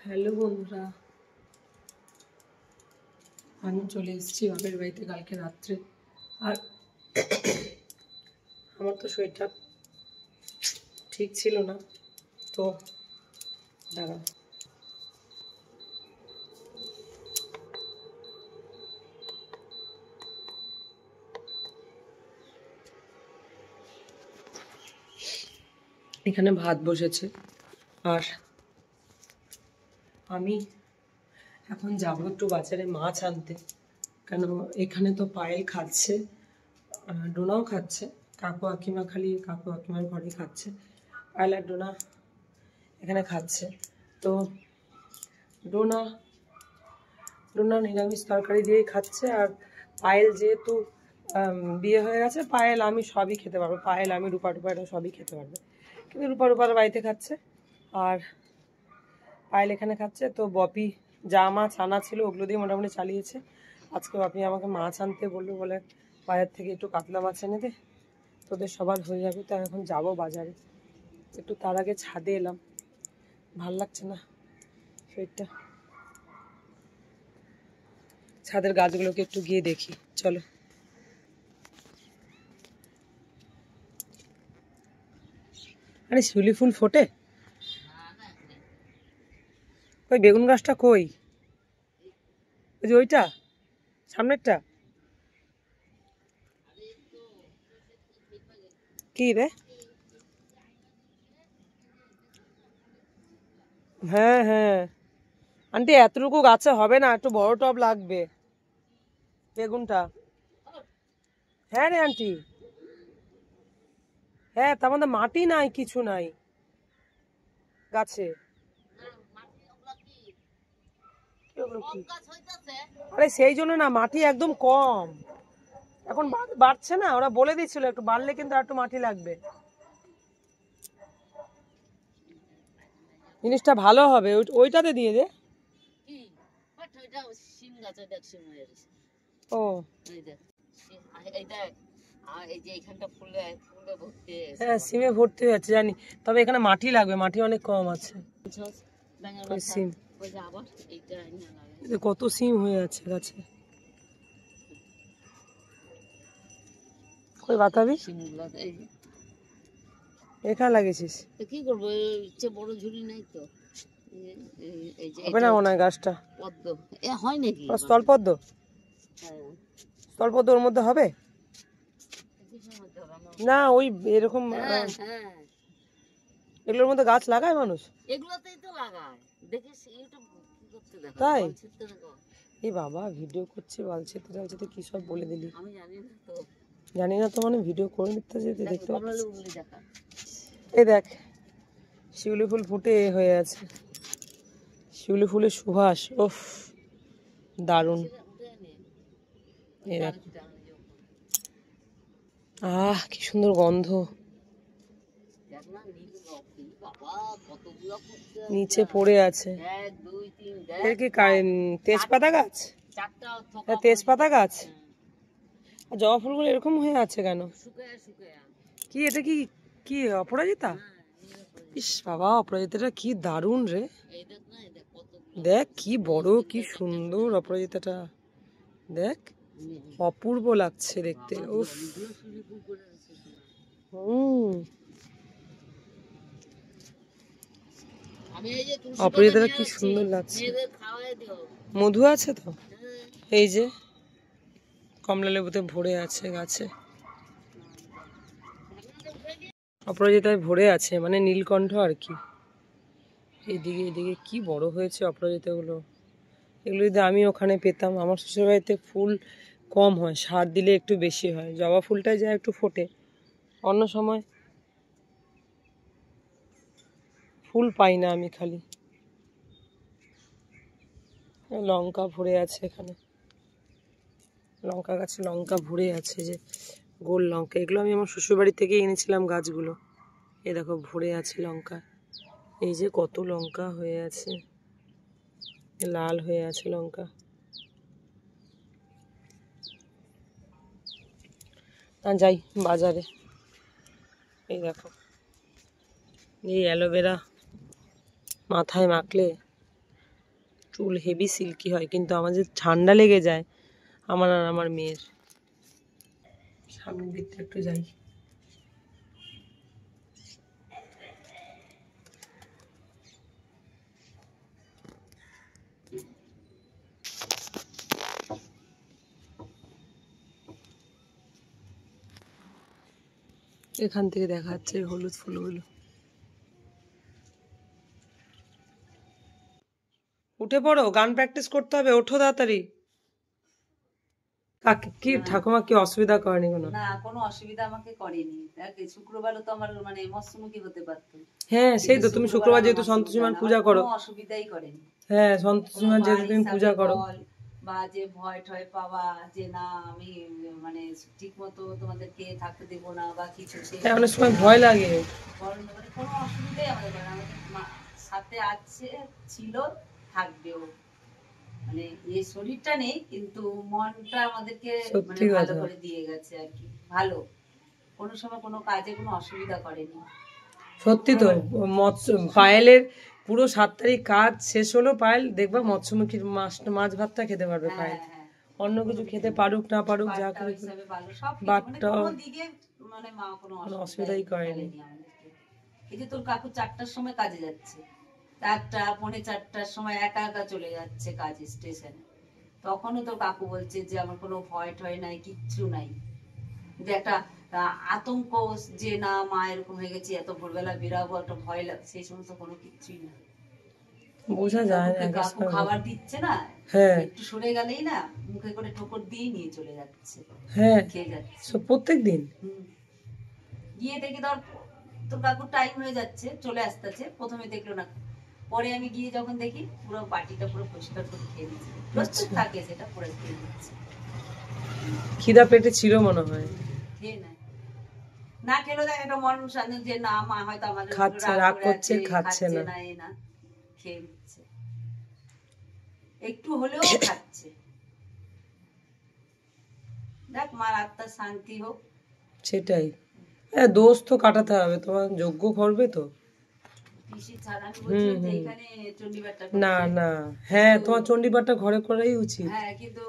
Hello বন্ধুরা, আমি চলে এসেছি বাপের বাড়িতে কালকে রাত্রে। আর আমার তো শরীরটা ঠিক ছিল না, তো দাঁড়া এখানে ভাত বসেছে। আর আমি এখন যাবো একটু বাজারে মাছ আনতে, কেন এখানে তো পায়েল খাচ্ছে, ডোনাও খাচ্ছে, কাকু কাকিমা খালি কাকু কাকিমার ঘরে খাচ্ছে, পায়েল আর ডোনা এখানে খাচ্ছে। তো ডোনা ডোনা নিরামিষ তরকারি দিয়েই খাচ্ছে। আর পায়েল যেহেতু বিয়ে হয়ে গেছে, পায়েল আমি সবই খেতে পারবো, পায়েল আমি রূপা এটা সবই খেতে পারবে, কিন্তু রূপার বাড়িতে খাচ্ছে আর পায়েল এখানে খাচ্ছে। তো বপি যা মাছ আনা ছিল ওগুলো দিয়ে মোটামুটি চালিয়েছে। আজকে বপি আমাকে মাছ আনতে বললো, বলে বাজার থেকে একটু কাতলা মাছ এনে দে, তোদের সবার হয়ে যাবে। তো এখন যাবো বাজারে, একটু তার আগে ছাদে এলাম, ভাল লাগছে না শরীরটা, ছাদের গাছগুলোকে একটু গিয়ে দেখি, চলো। আরে শিউলি ফুল ফোটে? ওই বেগুন গাছটা কই? ওই যে ওইটা সামনেরটা কি রে? হ্যাঁ হ্যাঁ আন্টি, এতটুকু গাছে হবে না, একটু বড় টব লাগবে বেগুনটা। হ্যাঁ রে আন্টি, হ্যাঁ তার মধ্যে মাটি নাই, কিছু নাই গাছে। আরে সেই জন্য না, মাটি একদম কম, এখন বাড়ছে না, ওরা বলে দিচ্ছিল একটু বাড়লে কিন্তু আর একটু মাটি লাগবে, জিনিসটা ভালো হবে। ওইটাতে দিয়ে দে। ও হ্যাঁ, সিমে ভর্তি হয়ে যাচ্ছে জানি, তবে এখানে মাটি লাগবে, মাটি অনেক কম আছে। সিম, কত সিম হয়ে আছে গাছে। কই বাতাবি এখানে লাগিয়েছিস? কি করবো, বড় ঝুড়ি নাই তো, হবে না মনে হয় গাছটা। পদ্ম হয় নাকি? স্থলপদ্ম, স্থলপদ্ম ওর মধ্যে হবে না? ওই এরকম এগুলোর মধ্যে গাছ লাগায় মানুষ, এগুলোতেই তো লাগায়, দেখিস ইউটিউব করতে দেখো। তাই? এই বাবা ভিডিও করছি, বালছিতে টালছিতে কি সব বলে দিলি। আমি জানি না তো মানে ভিডিও করে নিতে যেতে দেখতে পাচ্ছি। এই দেখ শিউলি ফুল ফুটে হয়ে আছে, শিউলি ফুলের সুবাস, ওফ দারুণ। এই দেখ, আহ কি সুন্দর গন্ধ। নিচে পড়ে আছে, এর কি তেজপাতা গাছ? তেজপাতা গাছ। আর জবা ফুলগুলো এরকম হয়ে আছে কেন? কি এটা কি কি অপরাজিতা? ইস বাবা, অপরাজিতাটা কি দারুণ রে, দেখ কি বড় কি সুন্দর অপরাজিতাটা, দেখ অপূর্ব লাগছে দেখতে। উফ অপরাজিতাটা কি সুন্দর লাগছে। মধু আছে তো, এই যে কমলা লেবুতে ভরে আছে গাছে, অপরাজিতায় ভরে আছে, মানে নীলকণ্ঠ আর কি। এইদিকে এদিকে কি বড় হয়েছে অপরাজিতাগুলো, এগুলো যদি আমি ওখানে পেতাম। আমার শ্বশুরবাড়িতে ফুল কম হয়, সার দিলে একটু বেশি হয়, জবা ফুলটাই যা একটু ফোটে, অন্য সময় ফুল পাই না আমি, খালি লঙ্কা ভরে আছে এখানে, লঙ্কা গাছে লঙ্কা ভরে আছে, যে গোল লঙ্কা, এগুলো আমি আমার শ্বশুরবাড়ি থেকে এনেছিলাম গাছগুলো। এ দেখো ভরে আছে লঙ্কা, এই যে কত লঙ্কা হয়ে আছে, লাল হয়ে আছে লঙ্কা। যাই বাজারে, এই দেখো এই অ্যালোভেরা মাথায় মাখলে চুল হেভি সিল্কি হয়, কিন্তু আমার যে ঠান্ডা লেগে যায় আমার আর আমার মেয়ের। সামনের দিকটা একটু যাই। এখান থেকে দেখা যাচ্ছে হলুদ ফুলগুলো। উঠে পড়ো, গান প্র্যাকটিস করতে হবে, ওঠো তাড়াতাড়ি। কাকে কি ঠাকুমা কি অসুবিধা করেনি? না, কোনো অসুবিধা আমাকে করেনি। শুক্রবারও তো আমার মানে মৎস্যমুখী হতে পারতো। হ্যাঁ সেই তো, তুমি শুক্রবার যেহেতু সন্তোষী মার পূজা করো। কোনো অসুবিধাই করেনি। হ্যাঁ সন্তোষী মার যেহেতু তুমি পূজা করো। বা যে ভয় ঠয় পাওয়া যে না আমি মানে ঠিক মতো তোমাদেরকে থাকতে দেব না বা কিছু, অনেক সময় ভয় লাগে। কোনো অসুবিধাই আমাদের করে না। আমাদের সাথে আছে, ছিল, থাকবেও। মানে এই শরীরটা নেই কিন্তু মনটা আমাদেরকে মানে ভালো করে দিয়ে গেছে আর কি। ভালো, কোনো সময় কোনো কাজে কোনো অসুবিধা করেনি। সত্যি তো, পায়েলের পুরো 7 তারিখ কাজ শেষ হলো, পায়েল দেখবা মৎস্যমুখীর মাছ ভাতটা খেতে পারবে পায়েল। অন্য কিছু খেতে পারুক না পারুক যা করে বাটটা মানে মা কোনো অসুবিধাই করেনি। এই যে তোর কাকু 4টার সময় কাজে যাচ্ছে, 4টা পৌনে 4টার সময় একা একা চলে যাচ্ছে কাজে স্টেশনে, তখনও তোর কাকু বলছে যে আমার কোনো ভয় টয় নাই, কিচ্ছু নাই। যে একটা আতঙ্ক যে না মা এরকম হয়ে গেছে, এত ভোরবেলা বেরাবো, একটা ভয় লাগে, সেই সমস্ত কোনো কিছুই না। বোঝা যায় না, কাকু খাবার দিচ্ছে না, একটু সরে গেলেই না মুখে করে ঠোকর দিয়ে নিয়ে চলে যাচ্ছে। হ্যাঁ খেয়ে যাচ্ছে প্রত্যেক দিন। গিয়ে দেখি ধর তোর কাকুর টাইম হয়ে যাচ্ছে, চলে আসতেছে, প্রথমে দেখলো না, পরে আমি গিয়ে যখন দেখি পুরো বাটিটা পুরো পরিষ্কার করে খেয়ে নিচ্ছে। প্রস্তুত থাকে সেটা পুরো খেয়ে নিচ্ছে। খিদা পেটে ছিল মনে হয়, খেয়ে নেয়। না খেলেও দেখ একটা মন শান্ত যে না মা হয়তো আমাদের খাচ্ছে, রাগ করছে, খাচ্ছে না, না খেয়ে নিচ্ছে, একটু হলেও খাচ্ছে। দেখ মার আত্মার শান্তি হোক। সেটাই, দোষ তো কাটাতে হবে, তোমার যজ্ঞ করবে তো। না না, হ্যাঁ তোমার চণ্ডীপাঠটা ঘরে করাই উচিত। হ্যাঁ কিন্তু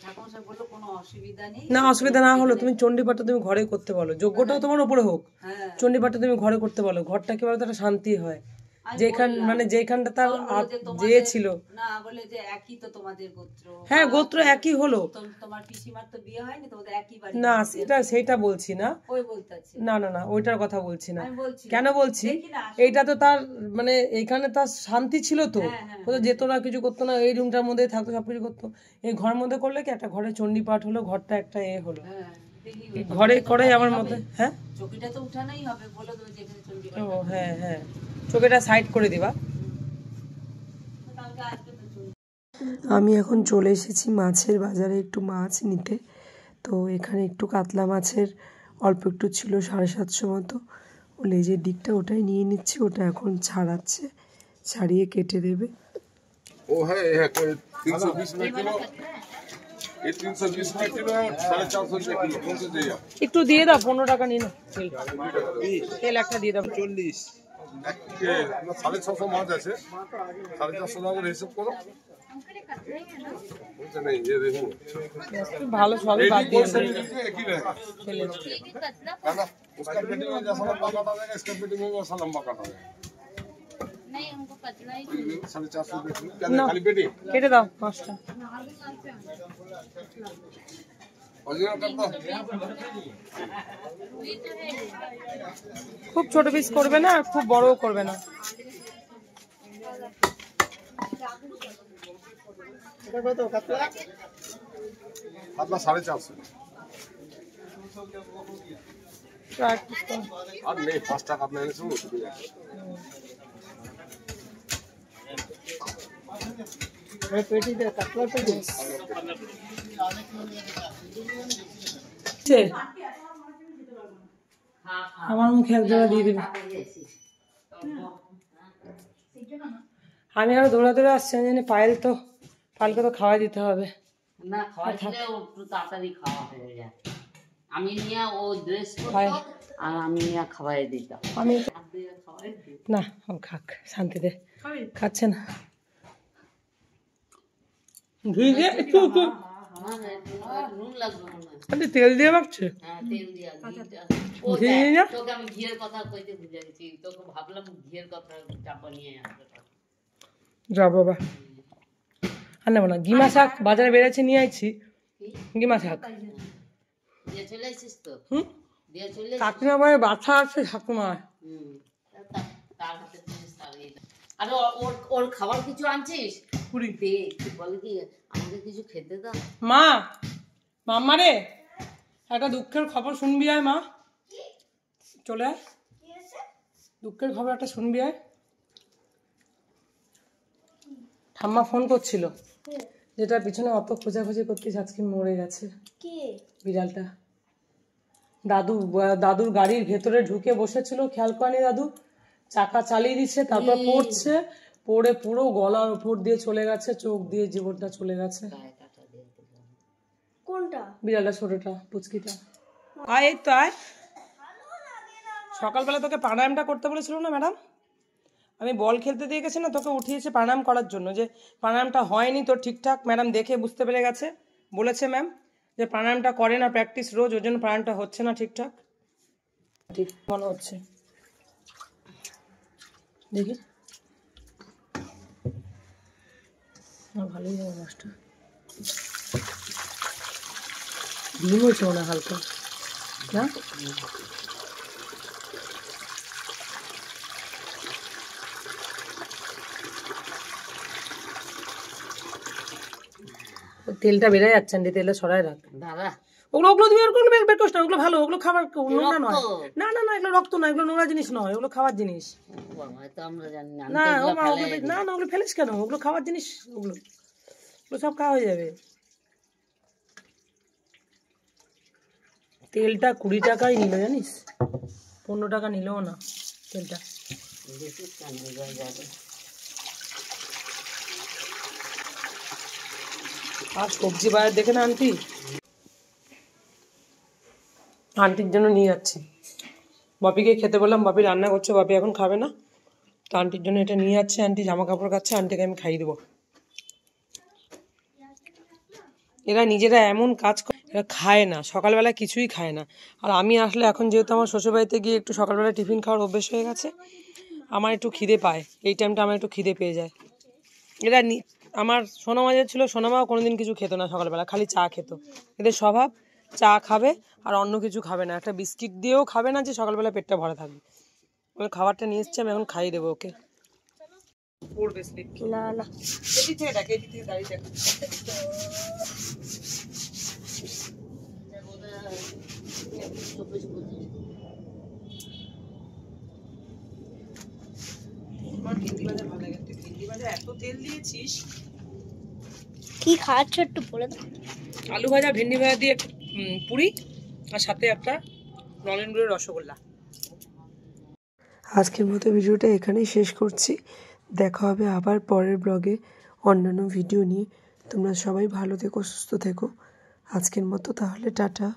ঠাকুর সাহেব বললো কোনো অসুবিধা নেই। না অসুবিধা না হলো তুমি চণ্ডীপাঠটা তুমি ঘরে করতে বলো, যজ্ঞটাও তোমার উপরে হোক, চণ্ডীপাঠটা তুমি ঘরে করতে বলো। ঘরটা কি বলতো একটা শান্তি হয়, যেখানটা তার যে ছিল না বলে যে একই তো তোমাদের গোত্র। হ্যাঁ গোত্র একই হলো, তোমার পিসিমার তো বিয়ে হয়নি, তোমাদের একই বাড়ি। না সেটা বলছি না, ওই বলতাছে না না না ওইটার কথা বলছি না। কেন বলছি, এইটা তো তার মানে এইখানে তার শান্তি ছিল তো, কোথাও যেত না, কিছু করতো না, এই রুমটার মধ্যে থাকতো, সবকিছু করতো। এই ঘরের মধ্যে করলে কি একটা ঘরে চণ্ডীপাঠ হলো, ঘরটা একটা হলো, ঘরে করে আমার মতে। হ্যাঁ চকিটা তো উঠানোই হবে, বলে দেবো যেখানে চণ্ডীপাঠ। ও হ্যাঁ হ্যাঁ, চোখেটা সাইড করে দিবা। আমি এখন চলে এসেছি মাছের বাজারে একটু মাছ নিতে। তো এখানে একটু কাতলা মাছের অল্প একটু ছিল, 750 মতো, ও লেজের দিকটা ওটাই নিয়ে নিচ্ছি, ওটা এখন ছাড়াচ্ছে, ছাড়িয়ে কেটে দেবে। ও হ্যাঁ 320 কিলো, এই 320 কিলো 450 কিলো কোনটা দেয়া? একটু দিয়ে দাও, 15 টাকা নিন, তেল একটা দিয়ে দাও। 40 650 মাছ আছে, 450 টাকা করে হিসাব করো। ভালো সবই বাদ দিয়ে কেটে দাও 5টা। খুব ছোট পিস করবে না, খুব বড়ও করবে না। কাতলা 450 আর নেই, 5 টাকা আপনার এনেছো। আমার মুখে এক জোড়া দিয়ে দিবি, আমি আরো দৌড়া দৌড়ে আসছি, আমি জানি পায়েলকে তো খাওয়াই দিতে হবে। না খাওয়া দিলে একটু তাড়াতাড়ি খাওয়া হয়ে যায়। আমি নিয়ে ও ড্রেস করতো আর আমি নিয়ে খাওয়াই দিতাম। আমি না ও খাক শান্তিতে, খাচ্ছে না। ঘি দিয়ে একটু একটু নুন লাগবে মনে হয়। আন্টি তেল দিয়ে মাখছে হ্যাঁ তেল দিয়া ও ঘি দেখ, না তোকে আমি ঘিয়ের কথা কইতে ভুলে গেছি, তোকে ভাবলাম ঘিয়ের কথা চাপা নিয়ে আসবে। যা বাবা আর নেবো না গিমা শাক বাজারে বেড়েছে নিয়ে আইছি গিমা শাক দিয়ে চলে আসিস তো? হুম দিয়ে চলে কাকিমা বাড়ি বাছা আছে ঠাকুমা তার হাতে জিনিস তাড়িয়ে দাও। আর ওর ওর খাবার কিছু আনছিস? পুরি দে, বলে কি আমাকে কিছু খেতে দাও। মা মাম্মা রে একটা দুঃখের খবর শুনবি আয় মা চলে আয় দুঃখের খবর একটা শুনবি আয় ঠাম্মা ফোন করছিল যেটা পিছনে অত খোঁজাখুঁজি করতিস আজকে মরে গেছে বিড়ালটা দাদুর গাড়ির ভেতরে ঢুকে বসেছিল খেয়াল করেনি দাদু চাকা চালিয়ে দিচ্ছে তারপর পড়ছে পড়ে পুরো গলার উপর দিয়ে চলে গেছে চোখ দিয়ে জীবনটা চলে গেছে কোনটা বিড়ালটা ছোটটা পুচকিটা আয় এই তো আয় সকালবেলা তোকে প্রাণায়ামটা করতে বলেছিল না ম্যাডাম আমি বল খেলতে দিয়ে গেছি না তোকে উঠিয়েছে প্রাণায়াম করার জন্য যে প্রাণায়ামটা হয়নি তোর ঠিকঠাক ম্যাডাম দেখে বুঝতে পেরে গেছে বলেছে ম্যাম যে প্রাণায়ামটা করে না প্র্যাকটিস রোজ ওই জন্য প্রাণায়ামটা হচ্ছে না ঠিকঠাক ঠিক মনে হচ্ছে দেখি ভালোই যাবে মাছটা ডিম হয়েছে মনে হালকা না তেলটা বেড়ে যাচ্ছে আন্টি তেলটা ছড়ায় রাখ দাদা ওগুলো ওগুলো তুমি ওগুলো বের করছ না ওগুলো ভালো ওগুলো খাবার নোংরা নয় না না না এগুলো রক্ত না এগুলো নোংরা জিনিস নয় ওগুলো খাবার জিনিস তো আমরা জানি না। না ওগুলো না না ওগুলো ফেলিস কেন ওগুলো খাবার জিনিস ওগুলো ওগুলো সব খাওয়া হয়ে যাবে তেলটা 20 টাকাই নিল জানিস 15 টাকা নিলও না তেলটা আর সবজি বাজার দেখে না আন্টি আন্টির জন্য নিয়ে যাচ্ছি বাপিকে খেতে বললাম বাপি রান্না করছে বাপি এখন খাবে না তো আন্টির জন্য এটা নিয়ে যাচ্ছে আন্টি জামা কাপড় কাচ্ছে আন্টিকে আমি খাইয়ে দেবো এরা নিজেরা এমন কাজ করে এরা খায় না সকালবেলা কিছুই খায় না আর আমি আসলে এখন যেহেতু আমার শ্বশুরবাড়িতে গিয়ে একটু সকালবেলা টিফিন খাওয়ার অভ্যেস হয়ে গেছে আমার একটু খিদে পায় এই টাইমটা আমার একটু খিদে পেয়ে যায় এরা আমার সোনামা যে ছিল সোনামাও কোনোদিন কিছু খেত না সকালবেলা খালি চা খেত এদের স্বভাব চা খাবে আর অন্য কিছু খাবে না একটা বিস্কিট দিয়েও খাবে না যে সকালবেলা পেটটা ভরা থাকবে ওই খাবারটা নিয়ে এসছি আমি এখন খাইয়ে দেবো ওকে না না এদিক থেকে দেখ এদিক থেকে দাঁড়িয়ে দেখ আমার ভেন্ডি ভাজা ভালো লাগে তুই ভেন্ডি ভাজা এত তেল দিয়েছিস কি খাচ্ছ একটু বলে দাও আলু ভাজা ভেন্ডি ভাজা দিয়ে পুরি আর সাথে একটা নলেন গুড়ের রসগোল্লা আজকের মতো ভিডিওটা এখানেই শেষ করছি দেখা হবে আবার পরের ব্লগে অন্যান্য ভিডিও নিয়ে তোমরা সবাই ভালো থেকো সুস্থ থেকো আজকের মতো তাহলে টাটা।